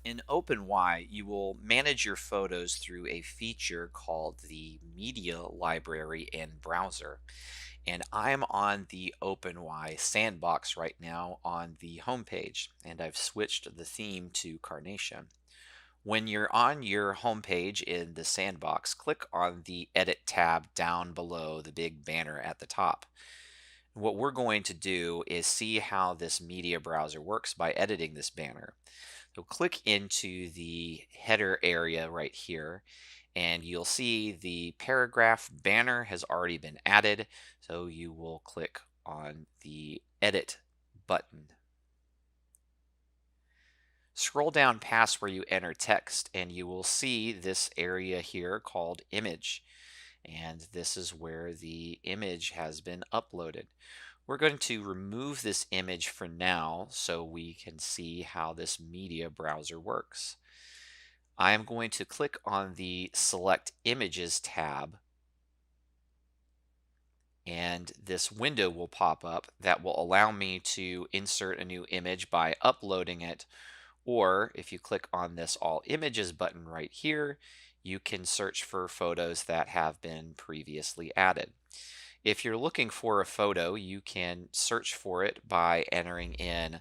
In OpenY, you will manage your photos through a feature called the Media Library and Browser. And I'm on the OpenY sandbox right now on the homepage, and I've switched the theme to Carnation. When you're on your homepage in the sandbox, click on the Edit tab down below the big banner at the top. What we're going to do is see how this media browser works by editing this banner. So click into the header area right here, and you'll see the paragraph banner has already been added. So you will click on the Edit button. Scroll down past where you enter text, and you will see this area here called Image. And this is where the image has been uploaded. We're going to remove this image for now so we can see how this media browser works. I am going to click on the Select Images tab, and this window will pop up that will allow me to insert a new image by uploading it, or if you click on this All Images button right here, you can search for photos that have been previously added. If you're looking for a photo, you can search for it by entering in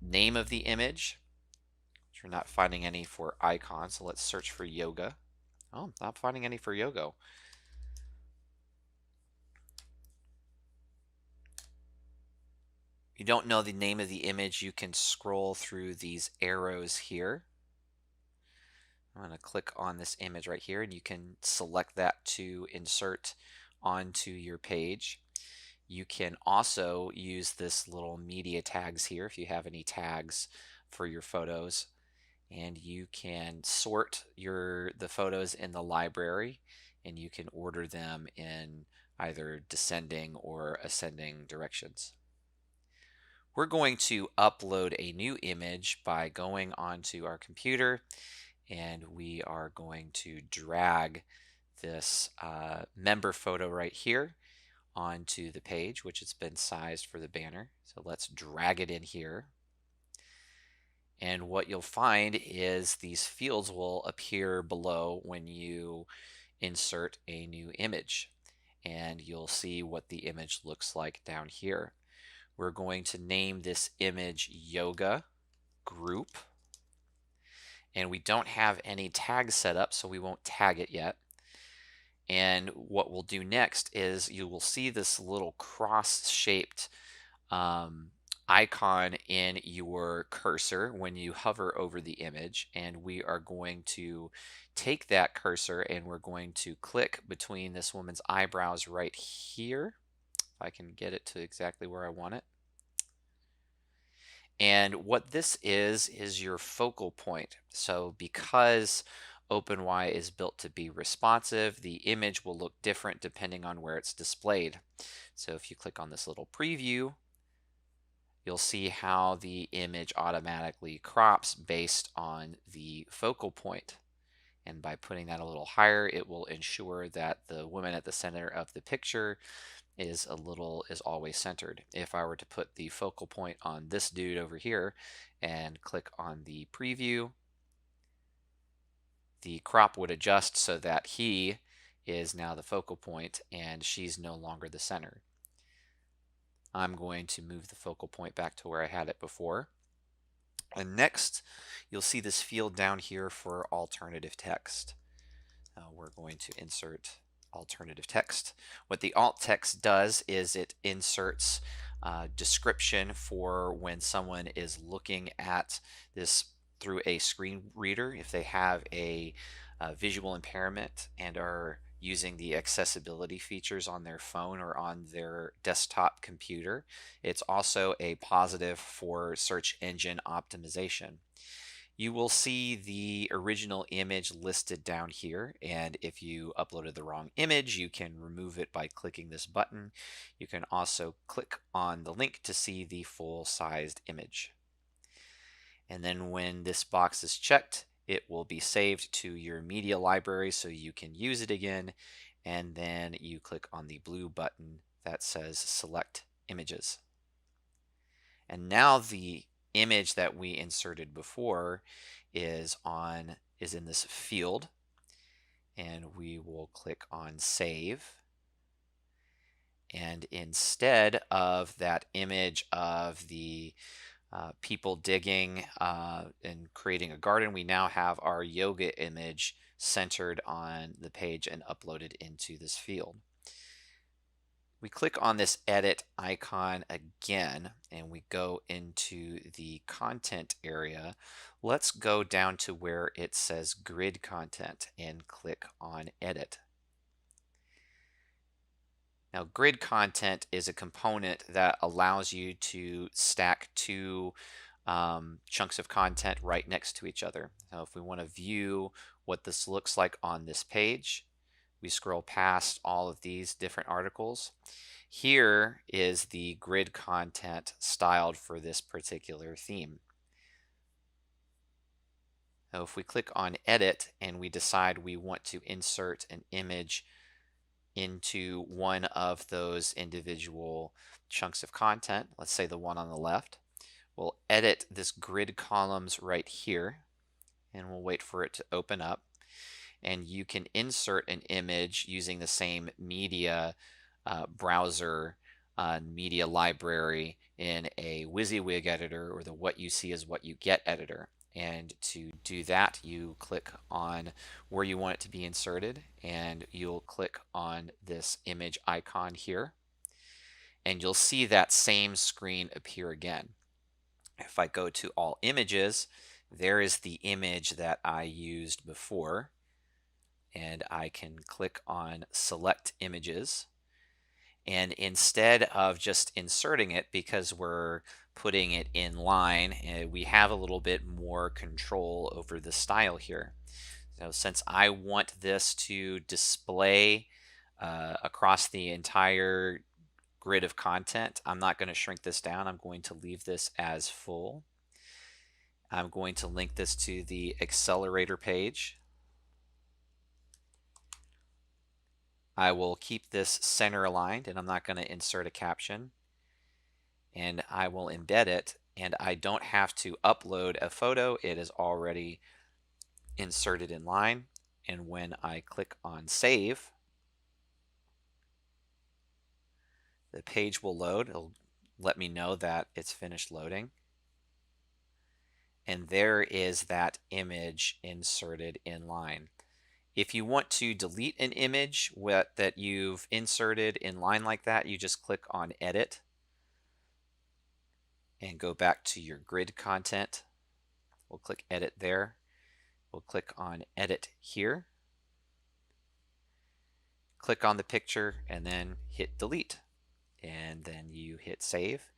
name of the image. You're not finding any for icon, so let's search for yoga. Oh, not finding any for yoga. If you don't know the name of the image, you can scroll through these arrows here. I'm going to click on this image right here, and you can select that to insert onto your page. You can also use this little media tags here if you have any tags for your photos, and you can sort the photos in the library, and you can order them in either descending or ascending directions. We're going to upload a new image by going onto our computer, and we are going to drag this member photo right here onto the page, which has been sized for the banner. So let's drag it in here. And what you'll find is these fields will appear below when you insert a new image. And you'll see what the image looks like down here. We're going to name this image Yoga Group. And we don't have any tags set up, so we won't tag it yet. And what we'll do next is you will see this little cross-shaped icon in your cursor when you hover over the image, and we are going to take that cursor and we're going to click between this woman's eyebrows right here, if I can get it to exactly where I want it. And what this is your focal point. So because OpenY is built to be responsive, the image will look different depending on where it's displayed. So if you click on this little preview, you'll see how the image automatically crops based on the focal point. And by putting that a little higher, it will ensure that the woman at the center of the picture is always centered. If I were to put the focal point on this dude over here and click on the preview, the crop would adjust so that he is now the focal point and she's no longer the center. I'm going to move the focal point back to where I had it before. And next, you'll see this field down here for alternative text. We're going to insert alternative text. What the alt text does is it inserts description for when someone is looking at this through a screen reader. If they have a visual impairment and are using the accessibility features on their phone or on their desktop computer, it's also a positive for search engine optimization. You will see the original image listed down here, and if you uploaded the wrong image, you can remove it by clicking this button. You can also click on the link to see the full-sized image. And then when this box is checked, it will be saved to your media library so you can use it again, and then you click on the blue button that says Select Images. And now the image that we inserted before is in this field, and we will click on Save. And instead of that image of the people digging and creating a garden, we now have our yoga image centered on the page and uploaded into this field. We click on this edit icon again and we go into the content area. Let's go down to where it says grid content and click on edit. Now, grid content is a component that allows you to stack two chunks of content right next to each other. So if we want to view what this looks like on this page, we scroll past all of these different articles. Here is the grid content styled for this particular theme. So if we click on edit and we decide we want to insert an image into one of those individual chunks of content, let's say the one on the left, we'll edit this grid columns right here and we'll wait for it to open up. And you can insert an image using the same media browser media library in a Wysiwyg editor or the What You See Is What You Get editor. And to do that, you click on where you want it to be inserted, and you'll click on this image icon here, and you'll see that same screen appear again. If I go to all images, there is the image that I used before, and I can click on select images. And instead of just inserting it, because we're putting it in line, we have a little bit more control over the style here. So since I want this to display across the entire grid of content, I'm not going to shrink this down. I'm going to leave this as full. I'm going to link this to the accelerator page. I will keep this center aligned, and I'm not going to insert a caption. And I will embed it, and I don't have to upload a photo. It is already inserted in line. And when I click on Save, the page will load. It'll let me know that it's finished loading. And there is that image inserted in line. If you want to delete an image that you've inserted in line like that, you just click on Edit and go back to your grid content. We'll click Edit there. We'll click on Edit here. Click on the picture and then hit Delete. And then you hit Save,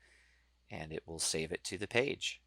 and it will save it to the page.